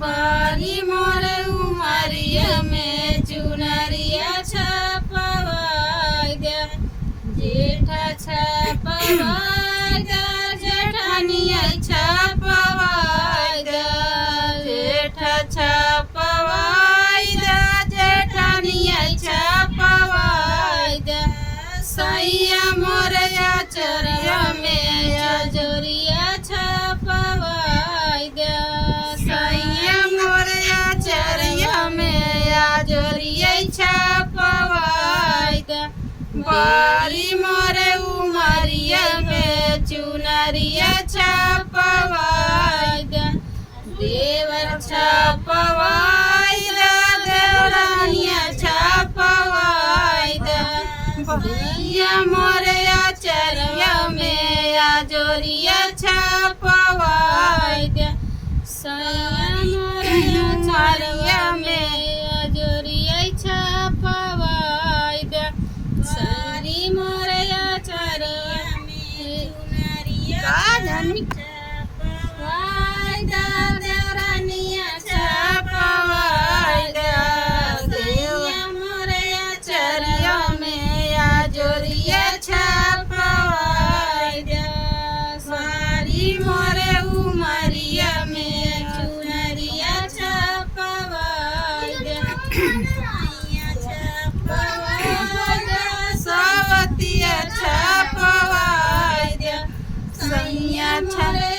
बारी मोरे उमरिया में चुनरिया छपवाई दे जेठा छपवाई दे जेठानिया छपवाई दे जेठा छपवाई दे जेठानिया छपवाई दे सैया मोरे चरिया में अजोरिया छपवाई दे सैया मोरे चरिया में अजोरिया छपवाई दे बारी मोरे उमरिया में चुनरिया छपवाई दे देवर छपवाई दे देवरानिया छपवाई दे भैया मोरे चरिया में अजोरिया छपवाई दे सैया मोरे चरिया में अजोरिया छपवाई दे सारी मोरे चरिया में चुनरिया छपवाई दे देवरानिया छपवाई दे देवया मोरे चरिया में अजोरिया छपवाई दे सारी मोरे उमरिया में चुनरिया छपवाई दे छपवाई दे सवतिया छपवाई दे सैया छपवाई